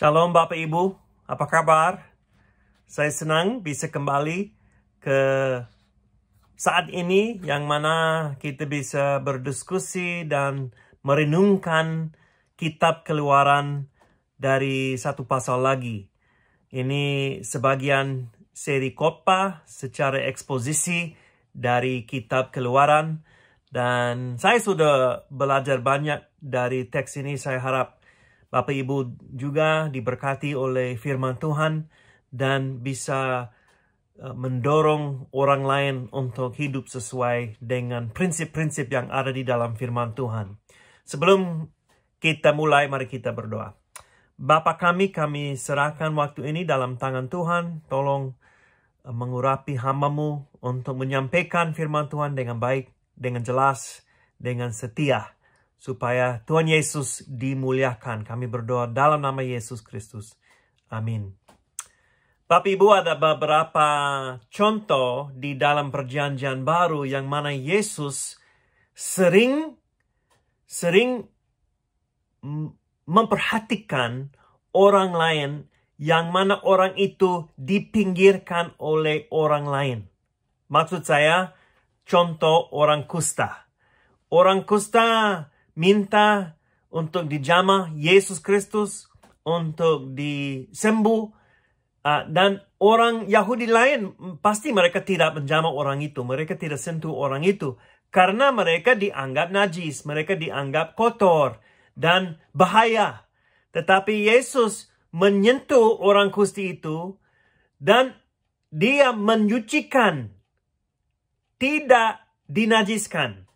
Shalom Bapak Ibu, apa kabar? Saya senang bisa kembali ke saat ini yang mana kita bisa berdiskusi dan merenungkan kitab Keluaran dari satu pasal lagi. Ini sebagian seri khotbah secara eksposisi dari kitab Keluaran, dan saya sudah belajar banyak dari teks ini. Saya harap Bapak Ibu juga diberkati oleh firman Tuhan dan bisa mendorong orang lain untuk hidup sesuai dengan prinsip-prinsip yang ada di dalam firman Tuhan. Sebelum kita mulai, mari kita berdoa. Bapa kami serahkan waktu ini dalam tangan Tuhan. Tolong mengurapi hamba-Mu untuk menyampaikan firman Tuhan dengan baik, dengan jelas, dengan setia, supaya Tuhan Yesus dimuliakan. Kami berdoa dalam nama Yesus Kristus. Amin. Bapak Ibu, ada beberapa contoh di dalam perjanjian baru yang mana Yesus sering memperhatikan orang lain, yang mana orang itu dipinggirkan oleh orang lain. Maksud saya, contoh orang kusta. Orang kusta minta untuk dijamah Yesus Kristus, untuk disembuh. Dan orang Yahudi lain, pasti mereka tidak menjamah orang itu. Mereka tidak sentuh orang itu. Karena mereka dianggap najis. Mereka dianggap kotor dan bahaya. Tetapi Yesus menyentuh orang kusta itu. Dan dia menyucikan. Tidak dinajiskan.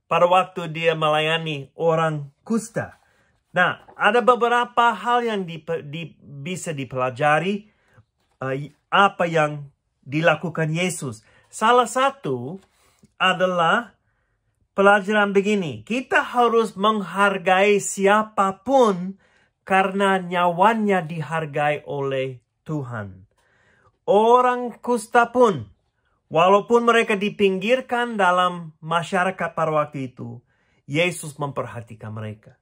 Pada waktu dia melayani orang kusta. Nah, ada beberapa hal yang bisa dipelajari apa yang dilakukan Yesus. Salah satu adalah pelajaran begini. Kita harus menghargai siapapun karena nyawanya dihargai oleh Tuhan. Orang kusta pun, walaupun mereka dipinggirkan dalam masyarakat pada waktu itu, Yesus memperhatikan mereka.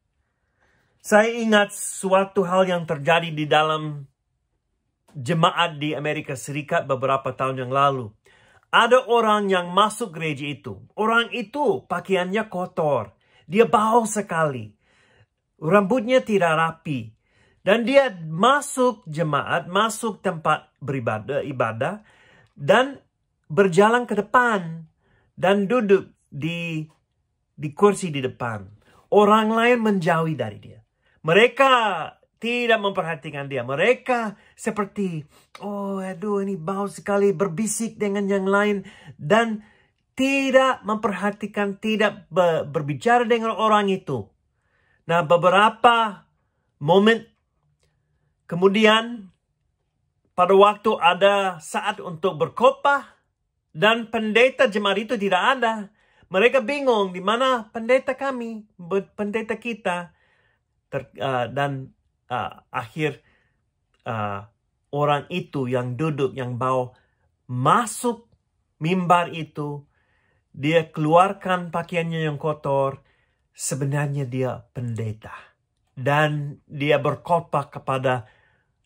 Saya ingat suatu hal yang terjadi di dalam jemaat di Amerika Serikat beberapa tahun yang lalu. Ada orang yang masuk gereja itu. Orang itu pakaiannya kotor. Dia bau sekali. Rambutnya tidak rapi. Dan dia masuk jemaat, masuk tempat beribadah, dan berjalan ke depan dan duduk di kursi di depan. Orang lain menjauhi dari dia. Mereka tidak memperhatikan dia. Mereka seperti, oh aduh ini bau sekali, berbisik dengan yang lain. Dan tidak memperhatikan, tidak berbicara dengan orang itu. Nah, beberapa momen kemudian, pada waktu ada saat untuk berkhotbah, dan pendeta jemaat itu tidak ada. Mereka bingung, di mana pendeta kami, pendeta kita. Orang itu yang duduk, yang bau, masuk mimbar itu. Dia keluarkan pakaiannya yang kotor. Sebenarnya dia pendeta. Dan dia berkhotbah kepada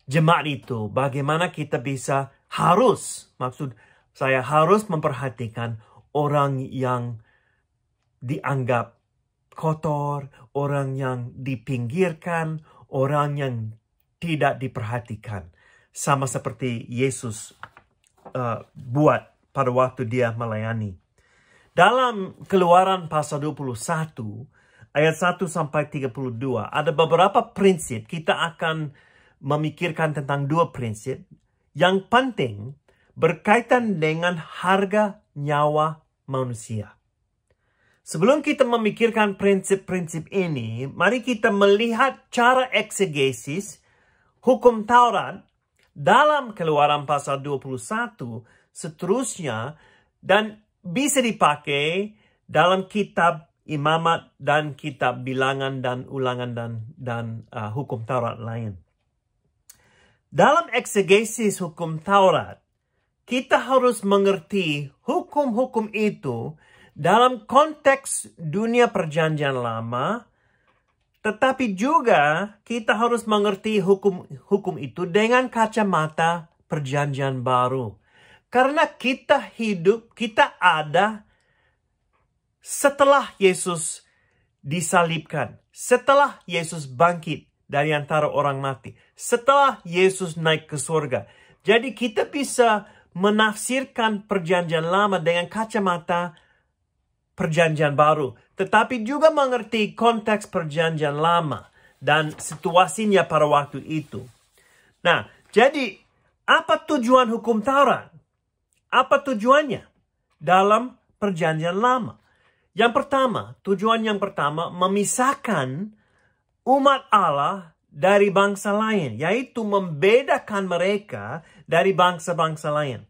jemaat itu. Bagaimana kita harus memperhatikan orang yang dianggap kotor, orang yang dipinggirkan, orang yang tidak diperhatikan. Sama seperti Yesus buat pada waktu dia melayani. Dalam Keluaran pasal 21, ayat 1 sampai 32, ada beberapa prinsip. Kita akan memikirkan tentang dua prinsip yang penting berkaitan dengan harga nyawa manusia. Sebelum kita memikirkan prinsip-prinsip ini, mari kita melihat cara eksegesis hukum Taurat dalam Keluaran pasal 21 seterusnya, dan bisa dipakai dalam kitab Imamat dan kitab Bilangan dan Ulangan dan hukum Taurat lain. Dalam eksegesis hukum Taurat, kita harus mengerti hukum-hukum itu dalam konteks dunia perjanjian lama, Tetapi juga kita harus mengerti hukum itu dengan kacamata perjanjian baru. Karena kita hidup, kita ada setelah Yesus disalibkan. Setelah Yesus bangkit dari antara orang mati. Setelah Yesus naik ke surga. Jadi kita bisa menafsirkan perjanjian lama dengan kacamata perjanjian baru. Tetapi juga mengerti konteks perjanjian lama dan situasinya pada waktu itu. Nah, jadi apa tujuan hukum Taurat? Apa tujuannya dalam perjanjian lama? Tujuan yang pertama memisahkan umat Allah dari bangsa lain, yaitu membedakan mereka dari bangsa-bangsa lain.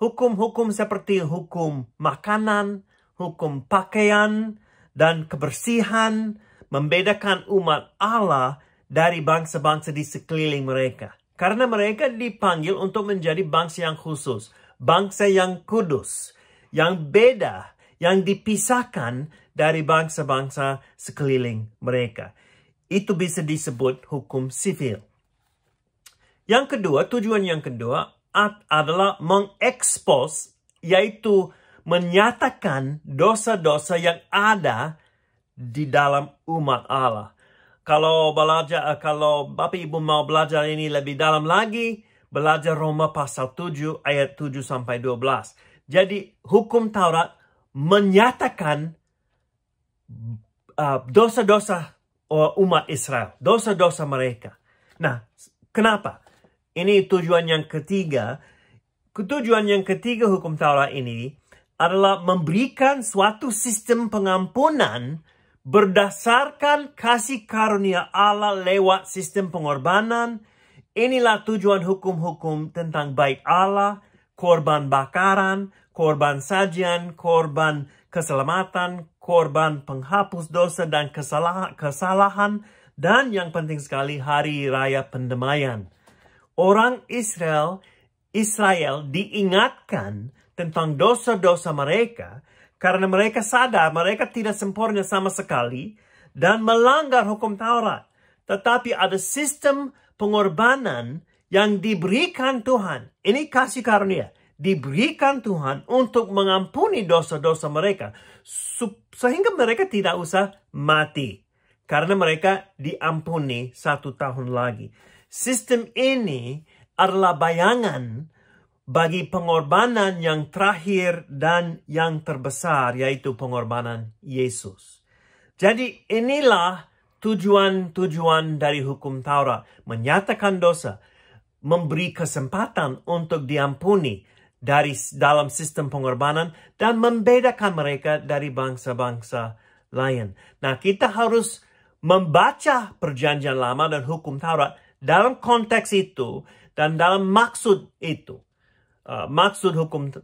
Hukum-hukum seperti hukum makanan, hukum pakaian, dan kebersihan membedakan umat Allah dari bangsa-bangsa di sekeliling mereka. Karena mereka dipanggil untuk menjadi bangsa yang khusus, bangsa yang kudus, yang beda, yang dipisahkan dari bangsa-bangsa sekeliling mereka. Itu bisa disebut hukum sivil. Tujuan yang kedua adalah mengekspos, yaitu menyatakan dosa-dosa yang ada di dalam umat Allah. Kalau Bapak Ibu mau belajar ini lebih dalam lagi, belajar Roma pasal 7 ayat 7 sampai 12. Jadi hukum Taurat menyatakan dosa-dosa umat Israel, dosa-dosa mereka. Nah, kenapa? Ini tujuan yang ketiga. Tujuan yang ketiga hukum Taurat ini adalah memberikan suatu sistem pengampunan berdasarkan kasih karunia Allah lewat sistem pengorbanan. Inilah tujuan hukum-hukum tentang bait Allah, korban bakaran, korban sajian, korban keselamatan, korban penghapus dosa dan kesalahan, dan yang penting sekali hari raya pendamaian. Orang Israel diingatkan tentang dosa-dosa mereka karena mereka sadar mereka tidak sempurna sama sekali dan melanggar hukum Taurat. Tetapi ada sistem pengorbanan yang diberikan Tuhan. Ini kasih karunia. Diberikan Tuhan untuk mengampuni dosa-dosa mereka. Sehingga mereka tidak usah mati. Karena mereka diampuni 1 tahun lagi. Sistem ini adalah bayangan bagi pengorbanan yang terakhir dan yang terbesar, yaitu pengorbanan Yesus. Jadi inilah tujuan-tujuan dari hukum Taurat. Menyatakan dosa, memberi kesempatan untuk diampuni dalam sistem pengorbanan, dan membedakan mereka dari bangsa-bangsa lain. Nah, kita harus membaca perjanjian lama dan hukum Taurat dalam konteks itu dan dalam maksud itu. Maksud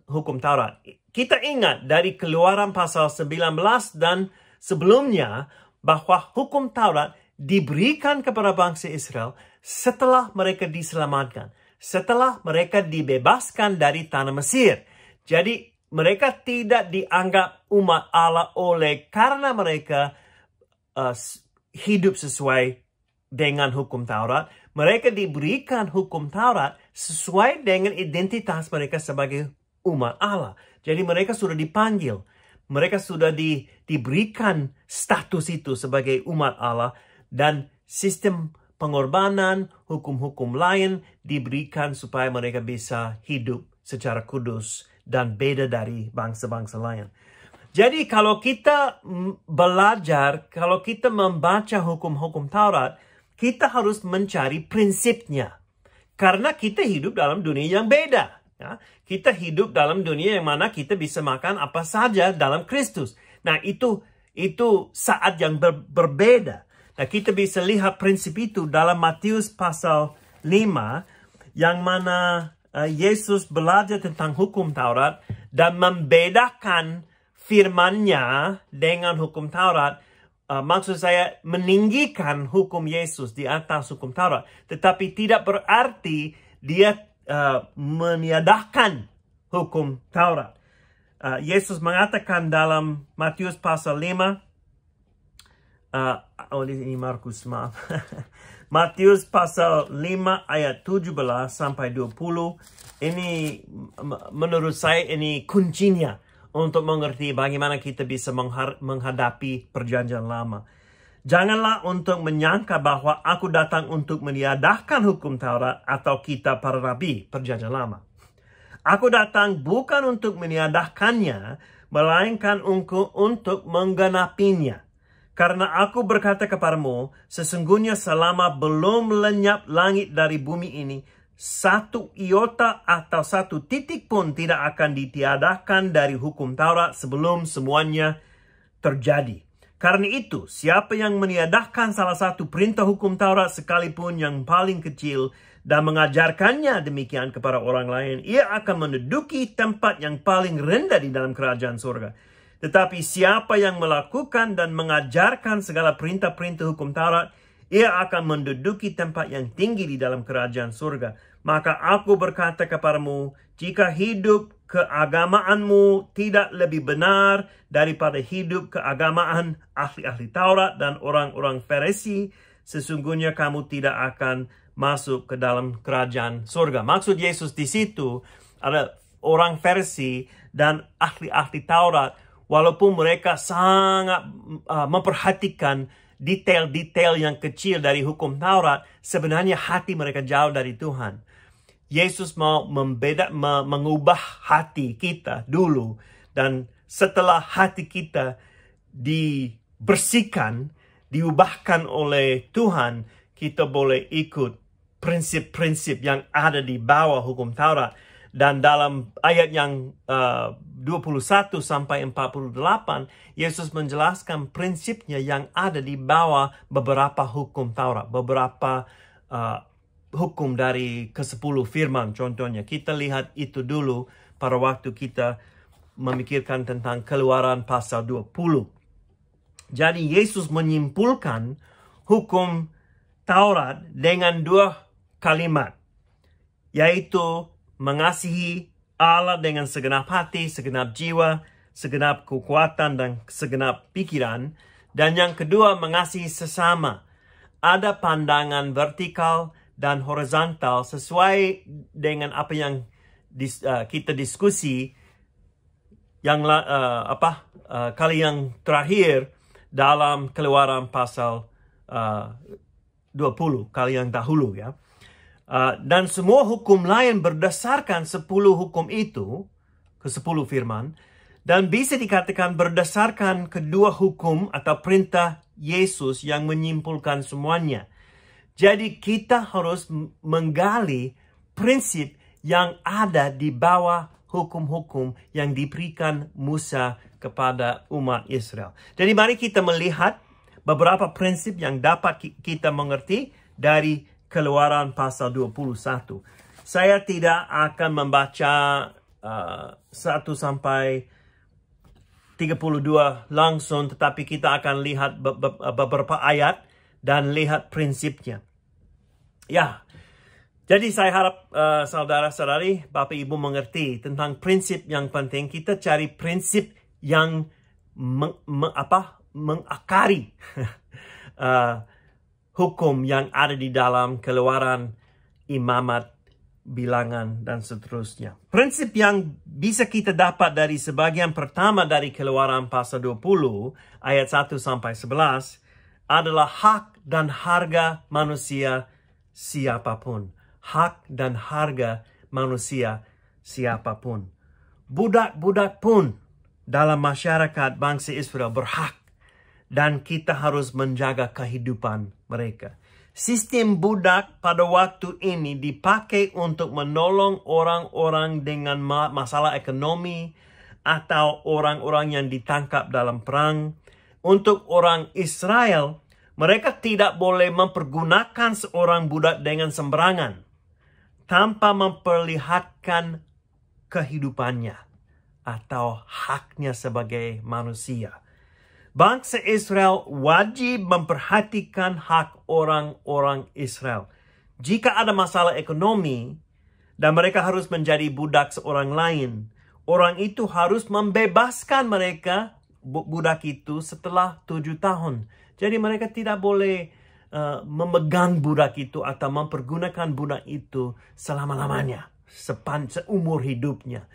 hukum Taurat. Kita ingat dari Keluaran pasal 19 dan sebelumnya bahwa hukum Taurat diberikan kepada bangsa Israel setelah mereka diselamatkan. Setelah mereka dibebaskan dari tanah Mesir. Jadi mereka tidak dianggap umat Allah karena mereka hidup sesuai dengan hukum Taurat. Mereka diberikan hukum Taurat sesuai dengan identitas mereka sebagai umat Allah. Jadi mereka sudah dipanggil. Mereka sudah diberikan status itu sebagai umat Allah. Dan sistem pengorbanan, hukum-hukum lain diberikan supaya mereka bisa hidup secara kudus dan beda dari bangsa-bangsa lain. Jadi kalau kita belajar, kalau kita membaca hukum-hukum Taurat, kita harus mencari prinsipnya. Karena kita hidup dalam dunia yang beda. Ya. Kita hidup dalam dunia yang mana kita bisa makan apa saja dalam Kristus. Nah, itu saat yang berbeda. Nah, kita bisa lihat prinsip itu dalam Matius pasal 5, yang mana Yesus belajar tentang hukum Taurat dan membedakan firman-Nya dengan hukum Taurat. Maksud saya meninggikan hukum Yesus di atas hukum Taurat. Tetapi tidak berarti dia meniadakan hukum Taurat. Yesus mengatakan dalam Matius pasal 5 di sini Markus, maaf. Matius pasal 5 ayat 17 sampai 20. Ini menurut saya ini kuncinya untuk mengerti bagaimana kita bisa menghadapi perjanjian lama. Janganlah untuk menyangka bahwa aku datang untuk meniadakan hukum Taurat atau kitab para nabi perjanjian lama. Aku datang bukan untuk meniadakannya, melainkan untuk menggenapinya. Karena aku berkata kepadamu, sesungguhnya selama belum lenyap langit dari bumi ini, satu iota atau satu titik pun tidak akan ditiadakan dari hukum Taurat sebelum semuanya terjadi. Karena itu, siapa yang meniadakan salah satu perintah hukum Taurat sekalipun yang paling kecil dan mengajarkannya demikian kepada orang lain, ia akan menduduki tempat yang paling rendah di dalam kerajaan surga. Tetapi siapa yang melakukan dan mengajarkan segala perintah-perintah hukum Taurat, ia akan menduduki tempat yang tinggi di dalam kerajaan surga. Maka aku berkata kepadamu, jika hidup keagamaanmu tidak lebih benar daripada hidup keagamaan ahli-ahli Taurat dan orang-orang Farisi, sesungguhnya kamu tidak akan masuk ke dalam kerajaan surga. Maksud Yesus di situ ada orang Farisi dan ahli-ahli Taurat. Walaupun mereka sangat memperhatikan detail-detail yang kecil dari hukum Taurat, sebenarnya hati mereka jauh dari Tuhan. Yesus mau mengubah hati kita dulu. Dan setelah hati kita dibersihkan, diubahkan oleh Tuhan, kita boleh ikut prinsip-prinsip yang ada di bawah hukum Taurat. Dan dalam ayat yang 21 sampai 48, Yesus menjelaskan prinsipnya yang ada di bawah beberapa hukum Taurat. Beberapa hukum dari ke-10 firman contohnya. Kita lihat itu dulu pada waktu kita memikirkan tentang Keluaran pasal 20. Jadi Yesus menyimpulkan hukum Taurat dengan 2 kalimat. Yaitu mengasihi Allah dengan segenap hati, segenap jiwa, segenap kekuatan, dan segenap pikiran. Dan yang kedua, mengasihi sesama. Ada pandangan vertikal dan horizontal sesuai dengan apa yang kita diskusi yang kali yang terakhir dalam Keluaran pasal 20, kali yang dahulu ya. Dan semua hukum lain berdasarkan 10 hukum itu, ke-10 firman, dan bisa dikatakan berdasarkan kedua hukum atau perintah Yesus yang menyimpulkan semuanya. Jadi kita harus menggali prinsip yang ada di bawah hukum-hukum yang diberikan Musa kepada umat Israel. Jadi mari kita melihat beberapa prinsip yang dapat kita mengerti dari Keluaran pasal 21. Saya tidak akan membaca 1 sampai 32 langsung, tetapi kita akan lihat beberapa ayat dan lihat prinsipnya. Ya, jadi saya harap saudara-saudari, Bapak Ibu mengerti tentang prinsip yang penting. Kita cari prinsip yang mengakari hukum yang ada di dalam Keluaran, Imamat, Bilangan, dan seterusnya. Prinsip yang bisa kita dapat dari sebagian pertama dari Keluaran pasal 20, ayat 1 sampai 11, adalah hak dan harga manusia siapapun. Hak dan harga manusia siapapun. Budak-budak pun dalam masyarakat bangsa Israel berhak. Dan kita harus menjaga kehidupan mereka. Sistem budak pada waktu ini dipakai untuk menolong orang-orang dengan masalah ekonomi atau orang-orang yang ditangkap dalam perang. Untuk orang Israel, mereka tidak boleh mempergunakan seorang budak dengan sembarangan tanpa memperlihatkan kehidupannya atau haknya sebagai manusia. Bangsa Israel wajib memperhatikan hak orang-orang Israel. Jika ada masalah ekonomi dan mereka harus menjadi budak seorang lain, orang itu harus membebaskan mereka budak itu setelah 7 tahun. Jadi mereka tidak boleh memegang budak itu atau mempergunakan budak itu selama-lamanya, seumur hidupnya.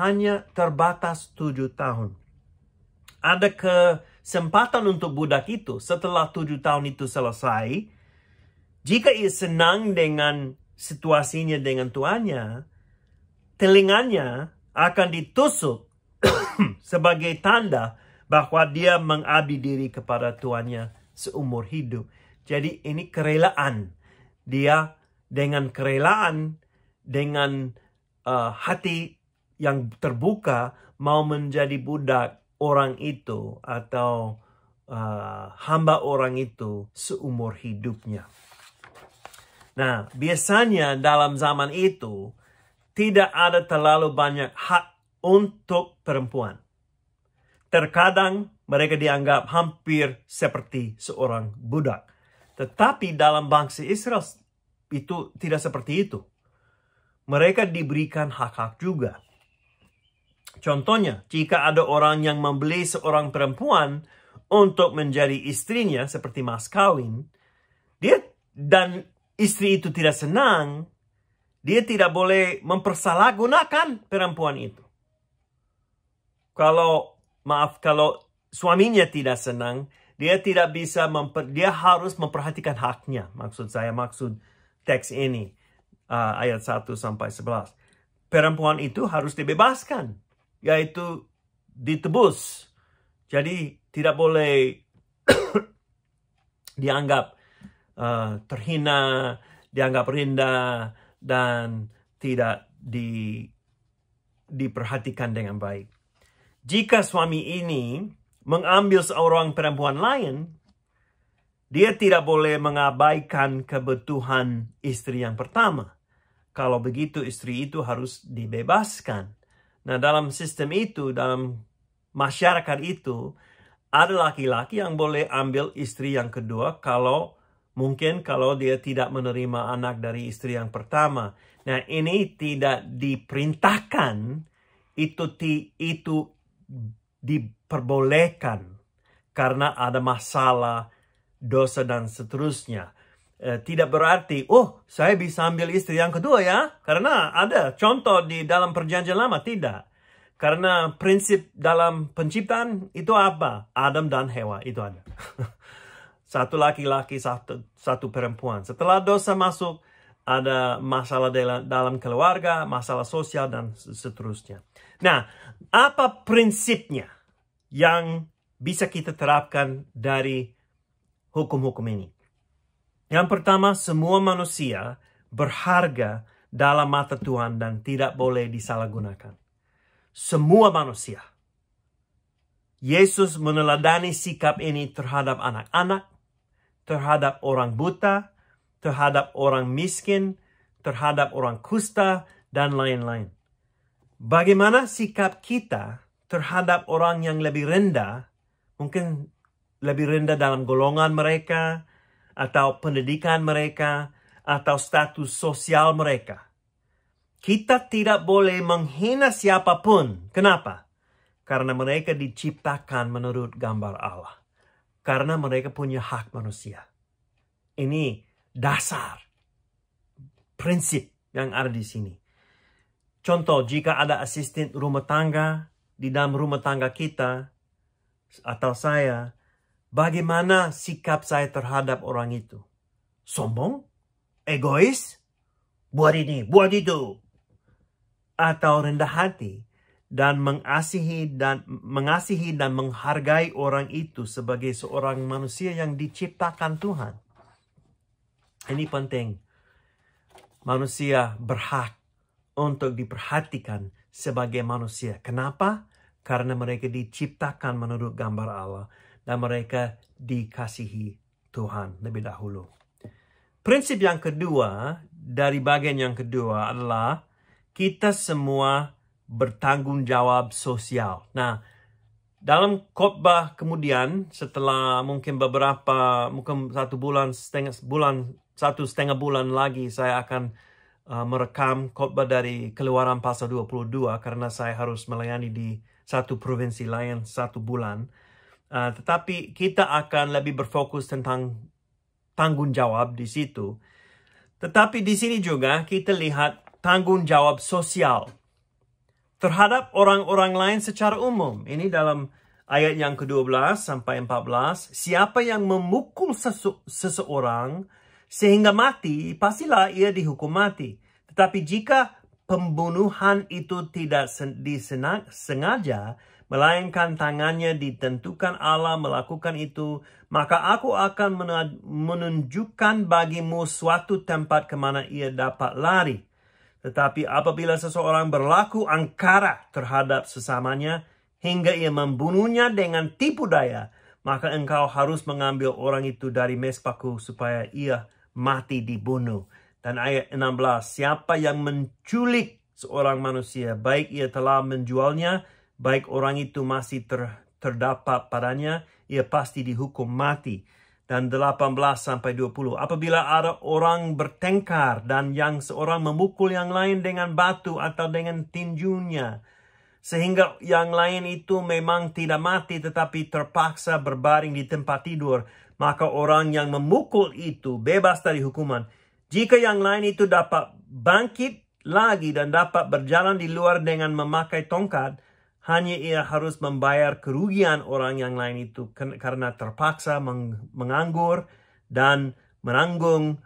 Hanya terbatas 7 tahun. Ada kesempatan untuk budak itu setelah 7 tahun itu selesai. Jika ia senang dengan situasinya dengan tuannya, telinganya akan ditusuk sebagai tanda bahwa dia mengabdi diri kepada tuannya seumur hidup. Jadi ini kerelaan. Dia dengan kerelaan, dengan hati yang terbuka mau menjadi budak orang itu atau hamba orang itu seumur hidupnya. Nah, biasanya dalam zaman itu tidak ada terlalu banyak hak untuk perempuan. Terkadang mereka dianggap hampir seperti seorang budak. Tetapi dalam bangsa Israel itu tidak seperti itu. Mereka diberikan hak-hak juga. Contohnya, jika ada orang yang membeli seorang perempuan untuk menjadi istrinya seperti mas kawin, dan istri itu tidak senang, dia tidak boleh mempersalahgunakan perempuan itu. Kalau suaminya tidak senang, dia tidak bisa, dia harus memperhatikan haknya. Maksud teks ini, ayat 1 sampai 11. Perempuan itu harus dibebaskan, yaitu ditebus. Jadi tidak boleh dianggap terhina, dianggap rendah, dan tidak diperhatikan dengan baik. Jika suami ini mengambil seorang perempuan lain, dia tidak boleh mengabaikan kebutuhan istri yang pertama. Kalau begitu, istri itu harus dibebaskan. Nah, dalam sistem itu, dalam masyarakat itu, ada laki-laki yang boleh ambil istri yang kedua kalau dia tidak menerima anak dari istri yang pertama. Nah, ini tidak diperintahkan, itu diperbolehkan karena ada masalah, dosa, dan seterusnya. Tidak berarti, saya bisa ambil istri yang kedua ya. Karena ada contoh di dalam perjanjian lama, tidak. Karena prinsip dalam penciptaan itu apa? Adam dan Hawa, itu ada. Satu laki-laki, satu perempuan. Setelah dosa masuk, ada masalah dalam keluarga, masalah sosial, dan seterusnya. Nah, apa prinsipnya yang bisa kita terapkan dari hukum-hukum ini? Yang pertama, semua manusia berharga dalam mata Tuhan dan tidak boleh disalahgunakan. Semua manusia. Yesus meneladani sikap ini terhadap anak-anak, terhadap orang buta, terhadap orang miskin, terhadap orang kusta, dan lain-lain. Bagaimana sikap kita terhadap orang yang lebih rendah, mungkin lebih rendah dalam golongan mereka, atau pendidikan mereka, atau status sosial mereka. Kita tidak boleh menghina siapapun. Kenapa? Karena mereka diciptakan menurut gambar Allah. Karena mereka punya hak manusia. Ini dasar, prinsip yang ada di sini. Contoh, jika ada asisten rumah tangga di dalam rumah tangga kita atau saya, bagaimana sikap saya terhadap orang itu? Sombong? Egois? Buat ini, buat itu. Atau rendah hati dan mengasihi dan menghargai orang itu sebagai seorang manusia yang diciptakan Tuhan. Ini penting. Manusia berhak untuk diperhatikan sebagai manusia. Kenapa? Karena mereka diciptakan menurut gambar Allah dan mereka dikasihi Tuhan lebih dahulu. Prinsip yang kedua dari bagian yang kedua adalah kita semua bertanggung jawab sosial. Nah, dalam khotbah kemudian setelah mungkin satu setengah bulan lagi saya akan merekam khotbah dari Keluaran pasal 22 karena saya harus melayani di satu provinsi lain 1 bulan. Tetapi kita akan lebih berfokus tentang tanggung jawab di situ. Tetapi di sini juga kita lihat tanggung jawab sosial terhadap orang-orang lain secara umum. Ini dalam ayat yang ke-12 sampai 14. Siapa yang memukul seseorang sehingga mati, pastilah ia dihukum mati. Tetapi jika pembunuhan itu tidak disengaja, melainkan tangannya ditentukan Allah melakukan itu, maka aku akan menunjukkan bagimu suatu tempat kemana ia dapat lari. Tetapi apabila seseorang berlaku angkara terhadap sesamanya, hingga ia membunuhnya dengan tipu daya, maka engkau harus mengambil orang itu dari mesbahku supaya ia mati dibunuh. Dan ayat 16, siapa yang menculik seorang manusia, baik ia telah menjualnya, baik orang itu masih terdapat padanya, ia pasti dihukum mati. Dan 18 sampai 20, apabila ada orang bertengkar dan yang seorang memukul yang lain dengan batu atau dengan tinjunya, sehingga yang lain itu memang tidak mati tetapi terpaksa berbaring di tempat tidur, maka orang yang memukul itu bebas dari hukuman. Jika yang lain itu dapat bangkit lagi dan dapat berjalan di luar dengan memakai tongkat, hanya ia harus membayar kerugian orang yang lain itu karena terpaksa menganggur dan menanggung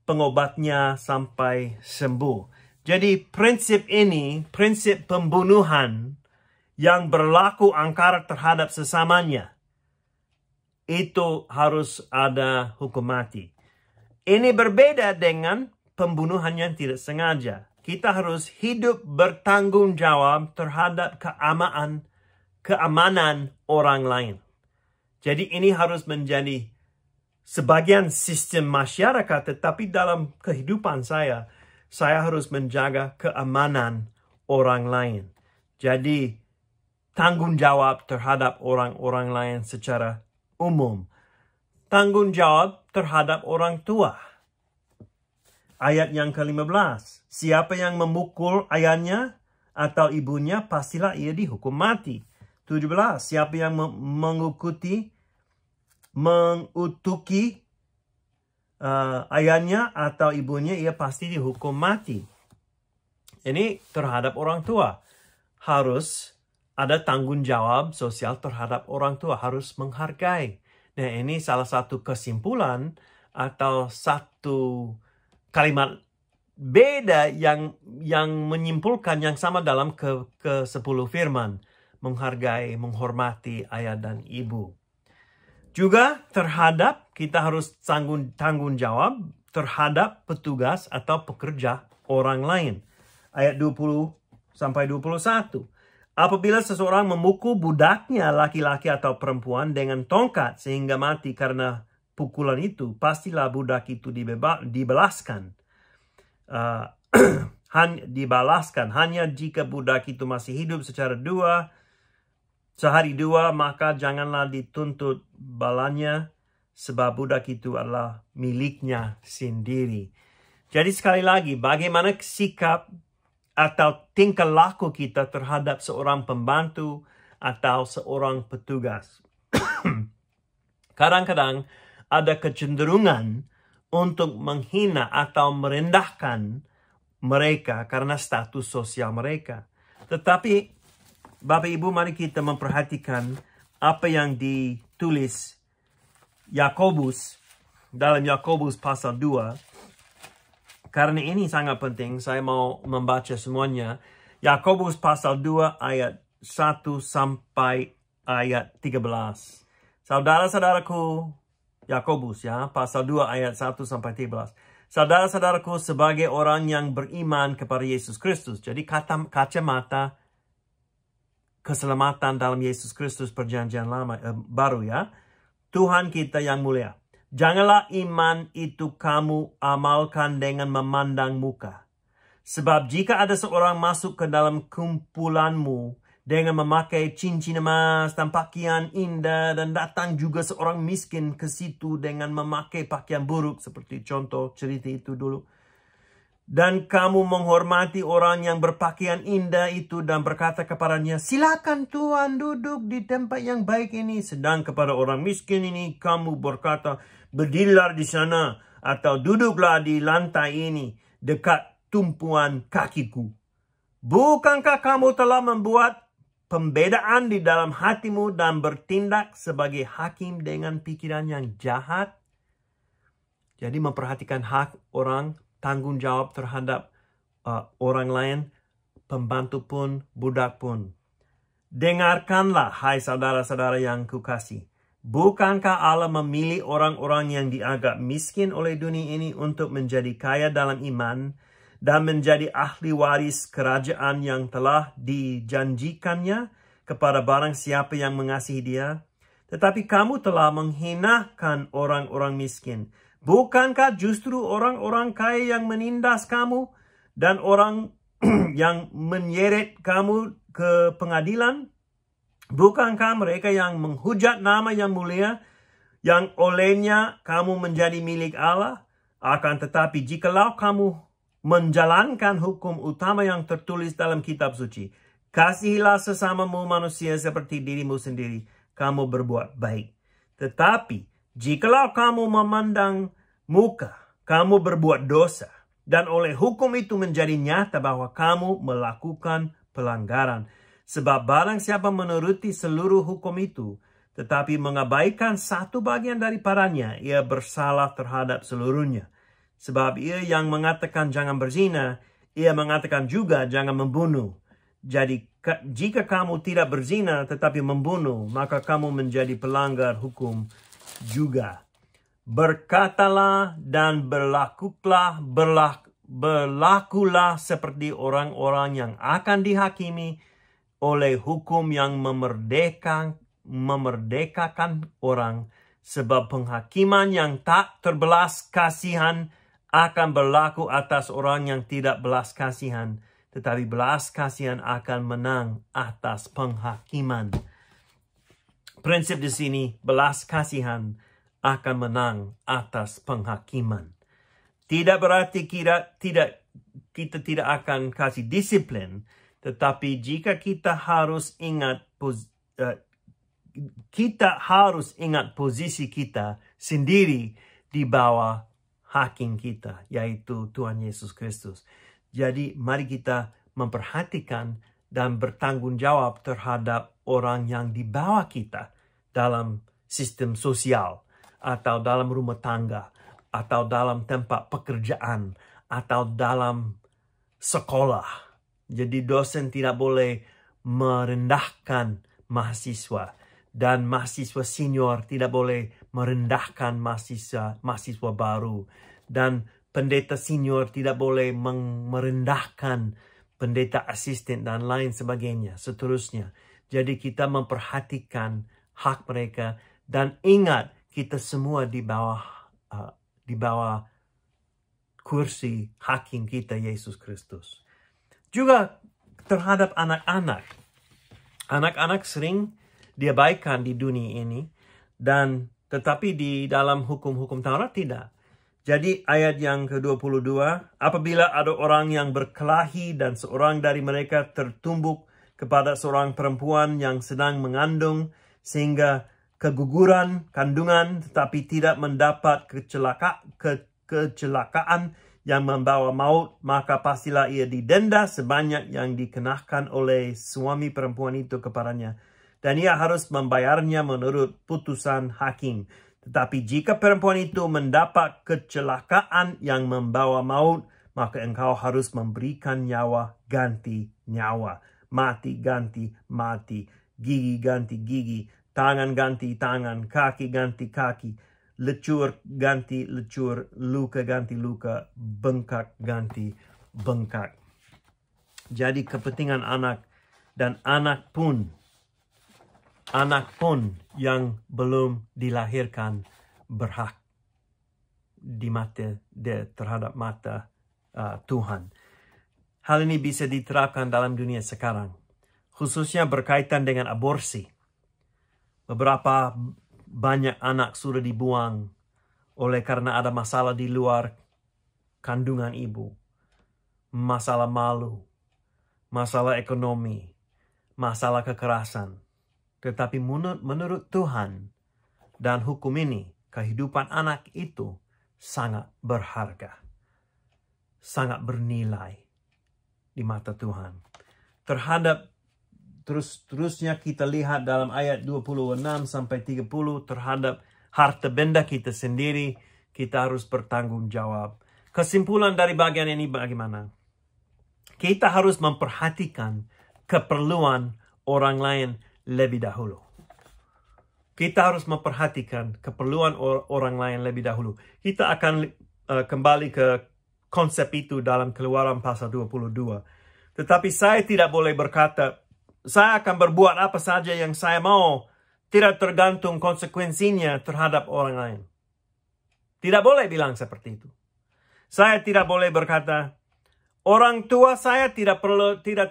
pengobatnya sampai sembuh. Jadi prinsip ini, prinsip pembunuhan yang berlaku angkara terhadap sesamanya, itu harus ada hukum mati. Ini berbeda dengan pembunuhan yang tidak sengaja. Kita harus hidup bertanggung jawab terhadap keamanan orang lain. Jadi ini harus menjadi sebagian sistem masyarakat, tetapi dalam kehidupan saya harus menjaga keamanan orang lain. Jadi tanggung jawab terhadap orang-orang lain secara umum. Tanggung jawab terhadap orang tua. Ayat yang ke-15. Siapa yang memukul ayahnya atau ibunya, pastilah ia dihukum mati. 17. Siapa yang mengutuki ayahnya atau ibunya, ia pasti dihukum mati. Ini terhadap orang tua. Harus ada tanggung jawab sosial terhadap orang tua. Harus menghargai. Nah, ini salah satu kesimpulan atau satu kalimat beda yang menyimpulkan yang sama dalam ke-10 firman. Menghargai, menghormati ayah dan ibu. Juga terhadap, kita harus tanggung jawab terhadap petugas atau pekerja orang lain. Ayat 20 sampai 21. Apabila seseorang memukul budaknya laki-laki atau perempuan dengan tongkat sehingga mati karena pukulan itu, pastilah budak itu dibalaskan. Hanya jika budak itu masih hidup sehari dua, maka janganlah dituntut balanya, sebab budak itu adalah miliknya sendiri. Jadi sekali lagi, bagaimana sikap atau tingkah laku kita terhadap seorang pembantu atau seorang petugas. Kadang-kadang ada kecenderungan untuk menghina atau merendahkan mereka karena status sosial mereka. Tetapi Bapak Ibu, mari kita memperhatikan apa yang ditulis Yakobus dalam Yakobus pasal 2. Karena ini sangat penting, saya mau membaca semuanya. Yakobus pasal 2 ayat 1 sampai ayat 13. Saudara-saudaraku, Yakobus ya, pasal 2 ayat 1 sampai 13. Saudara-saudaraku, sebagai orang yang beriman kepada Yesus Kristus. Jadi kacamata keselamatan dalam Yesus Kristus perjanjian lama baru ya. Tuhan kita yang mulia. Janganlah iman itu kamu amalkan dengan memandang muka. Sebab jika ada seorang masuk ke dalam kumpulanmu dengan memakai cincin emas dan pakaian indah, dan datang juga seorang miskin ke situ dengan memakai pakaian buruk, seperti contoh cerita itu dulu, Dan kamu menghormati orang yang berpakaian indah itu dan berkata kepadanya, silakan Tuhan duduk di tempat yang baik ini. Sedang kepada orang miskin ini kamu berkata, berdirilah di sana atau duduklah di lantai ini dekat tumpuan kakiku. Bukankah kamu telah membuat pembedaan di dalam hatimu dan bertindak sebagai hakim dengan pikiran yang jahat? Jadi memperhatikan hak orang, tanggung jawab terhadap orang lain, pembantu pun, budak pun. Dengarkanlah, hai saudara-saudara yang kukasihi. Bukankah Allah memilih orang-orang yang dianggap miskin oleh dunia ini untuk menjadi kaya dalam iman dan menjadi ahli waris kerajaan yang telah dijanjikannya kepada barang siapa yang mengasihi dia? Tetapi kamu telah menghinakan orang-orang miskin. Bukankah justru orang-orang kaya yang menindas kamu dan orang yang menyeret kamu ke pengadilan? Bukankah mereka yang menghujat nama yang mulia, yang olehnya kamu menjadi milik Allah? Akan tetapi jikalau kamu menjalankan hukum utama yang tertulis dalam kitab suci, kasihilah sesamamu manusia seperti dirimu sendiri, kamu berbuat baik. Tetapi jikalau kamu memandang muka, kamu berbuat dosa, dan oleh hukum itu menjadi nyata bahwa kamu melakukan pelanggaran. Sebab barang siapa menuruti seluruh hukum itu, tetapi mengabaikan satu bagian daripadanya, ia bersalah terhadap seluruhnya. Sebab ia yang mengatakan jangan berzina, ia mengatakan juga jangan membunuh. Jadi jika kamu tidak berzina tetapi membunuh, maka kamu menjadi pelanggar hukum juga. Berkatalah dan berlakulah seperti orang-orang yang akan dihakimi oleh hukum yang memerdekakan orang. Sebab penghakiman yang tak terbelas kasihan akan berlaku atas orang yang tidak belas kasihan. Tetapi belas kasihan akan menang atas penghakiman. Prinsip di sini, belas kasihan akan menang atas penghakiman. Tidak berarti kita tidak akan kasih disiplin, tetapi jika kita harus ingat posisi kita sendiri di bawah hakim kita, yaitu Tuhan Yesus Kristus. Jadi mari kita memperhatikan dan bertanggung jawab terhadap orang yang di bawah kita dalam sistem sosial, atau dalam rumah tangga, atau dalam tempat pekerjaan, atau dalam sekolah. Jadi dosen tidak boleh merendahkan mahasiswa, dan mahasiswa senior tidak boleh merendahkan mahasiswa baru, dan pendeta senior tidak boleh merendahkan pendeta asisten dan lain sebagainya, seterusnya. Jadi kita memperhatikan hak mereka dan ingat kita semua di bawah kursi hakim kita Yesus Kristus. Juga terhadap anak-anak. Anak-anak sering diabaikan di dunia ini, dan tetapi di dalam hukum-hukum Taurat tidak. Jadi ayat yang ke-22, apabila ada orang yang berkelahi dan seorang dari mereka tertumbuk kepada seorang perempuan yang sedang mengandung sehingga keguguran kandungan tetapi tidak mendapat kecelakaan yang membawa maut, maka pastilah ia didenda sebanyak yang dikenakan oleh suami perempuan itu kepadanya. Dan ia harus membayarnya menurut putusan hakim. Tetapi jika perempuan itu mendapat kecelakaan yang membawa maut, maka engkau harus memberikan nyawa ganti nyawa, mati ganti mati, gigi ganti gigi, tangan ganti tangan, kaki ganti kaki, lecur ganti lecur, luka ganti luka, bengkak ganti bengkak. Jadi kepentingan anak, dan anak pun yang belum dilahirkan berhak di mata terhadap mata Tuhan. Hal ini bisa diterapkan dalam dunia sekarang, khususnya berkaitan dengan aborsi. Beberapa banyak anak sudah dibuang oleh karena ada masalah di luar kandungan ibu. masalah malu, masalah ekonomi, masalah kekerasan. Tetapi menurut Tuhan dan hukum ini, kehidupan anak itu sangat berharga, sangat bernilai di mata Tuhan. Terusnya kita lihat dalam ayat 26 sampai 30 terhadap harta benda kita sendiri, kita harus bertanggung jawab. Kesimpulan dari bagian ini bagaimana? Kita harus memperhatikan keperluan orang lain lebih dahulu. Kita harus memperhatikan keperluan orang lain lebih dahulu. Kita akan kembali ke konsep itu dalam Keluaran pasal 22. Tetapi saya tidak boleh berkata, saya akan berbuat apa saja yang saya mau, tidak tergantung konsekuensinya terhadap orang lain. Tidak boleh bilang seperti itu. Saya tidak boleh berkata, orang tua saya tidak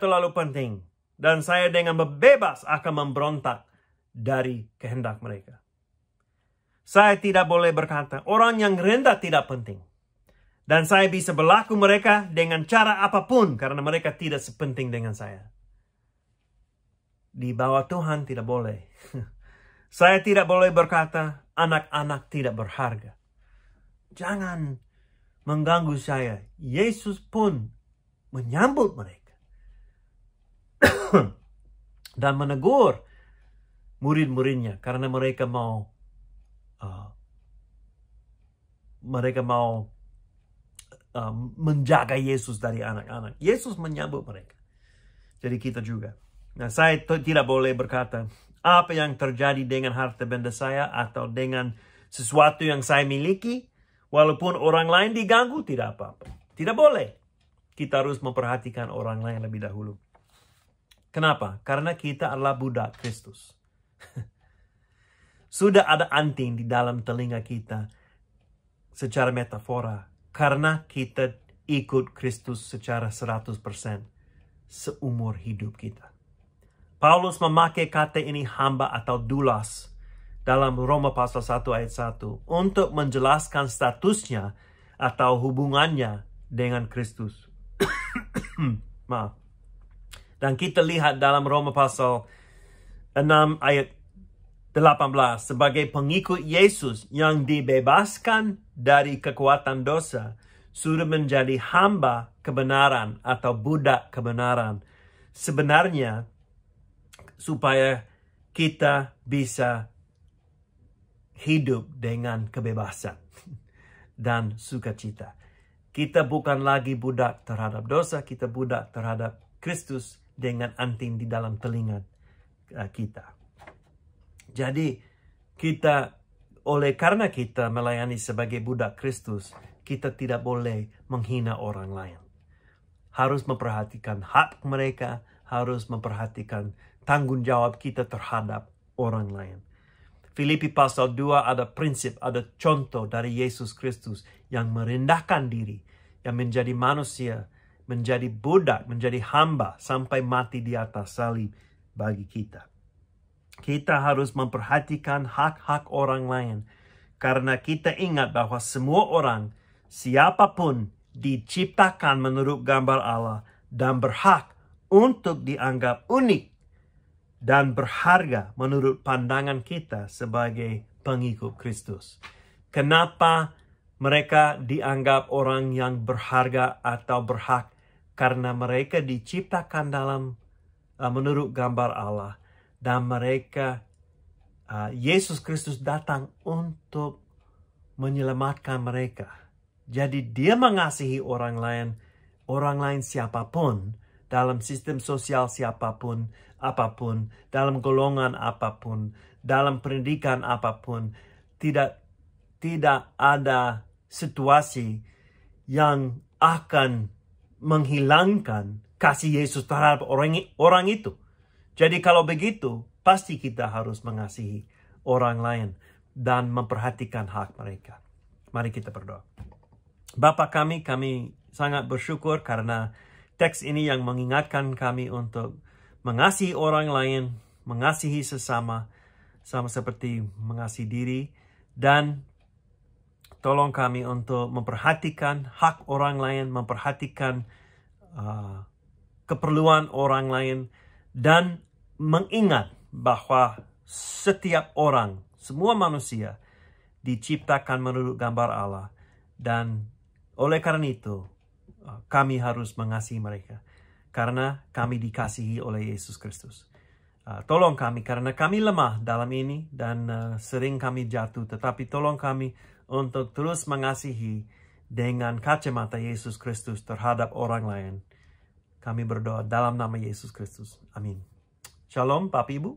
terlalu penting, dan saya dengan bebas akan memberontak dari kehendak mereka. Saya tidak boleh berkata, orang yang rendah tidak penting, dan saya bisa berlaku mereka dengan cara apapun karena mereka tidak sepenting dengan saya. Di bawah Tuhan tidak boleh. Saya tidak boleh berkata, anak-anak tidak berharga. Jangan mengganggu saya. Yesus pun menyambut mereka. Dan menegur murid-muridnya karena mereka mau menjaga Yesus dari anak-anak. Yesus menyambut mereka. Jadi kita juga. Nah, saya tidak boleh berkata apa yang terjadi dengan harta benda saya atau dengan sesuatu yang saya miliki, walaupun orang lain diganggu, tidak apa-apa. Tidak boleh. Kita harus memperhatikan orang lain lebih dahulu. Kenapa? Karena kita adalah budak Kristus. Sudah ada anting di dalam telinga kita secara metafora. Karena kita ikut Kristus secara 100% seumur hidup kita. Paulus memakai kata ini hamba atau doulos dalam Roma pasal 1 ayat 1 untuk menjelaskan statusnya atau hubungannya dengan Kristus. Maaf. Dan kita lihat dalam Roma pasal 6 ayat 18 sebagai pengikut Yesus yang dibebaskan dari kekuatan dosa sudah menjadi hamba kebenaran atau budak kebenaran. Sebenarnya supaya kita bisa hidup dengan kebebasan dan sukacita. Kita bukan lagi budak terhadap dosa, kita budak terhadap Kristus dengan anting di dalam telinga kita. Jadi karena kita melayani sebagai budak Kristus, kita tidak boleh menghina orang lain. Harus memperhatikan hak mereka, harus memperhatikan tanggung jawab kita terhadap orang lain. Filipi pasal 2 ada prinsip, ada contoh dari Yesus Kristus yang merendahkan diri, yang menjadi manusia, menjadi budak, menjadi hamba sampai mati di atas salib bagi kita. Kita harus memperhatikan hak-hak orang lain karena kita ingat bahwa semua orang, siapapun diciptakan menurut gambar Allah dan berhak untuk dianggap unik dan berharga menurut pandangan kita sebagai pengikut Kristus. Kenapa mereka dianggap orang yang berharga atau berhak? Karena mereka diciptakan menurut gambar Allah. Dan mereka, Yesus Kristus datang untuk menyelamatkan mereka. Jadi dia mengasihi orang lain siapapun, dalam sistem sosial siapapun, apapun, dalam golongan apapun, dalam pendidikan apapun. Tidak ada situasi yang akan menghilangkan kasih Yesus terhadap orang itu. Jadi kalau begitu, pasti kita harus mengasihi orang lain dan memperhatikan hak mereka. Mari kita berdoa. Bapa kami sangat bersyukur karena teks ini yang mengingatkan kami untuk mengasihi orang lain, mengasihi sesama, sama seperti mengasihi diri, dan tolong kami untuk memperhatikan hak orang lain, memperhatikan keperluan orang lain, dan mengingat bahwa setiap orang, semua manusia diciptakan menurut gambar Allah, dan oleh karena itu kami harus mengasihi mereka karena kami dikasihi oleh Yesus Kristus. Tolong kami karena kami lemah dalam ini dan sering kami jatuh, tetapi tolong kami untuk terus mengasihi dengan kacamata Yesus Kristus terhadap orang lain. Kami berdoa dalam nama Yesus Kristus. Amin. Shalom, Bapak Ibu.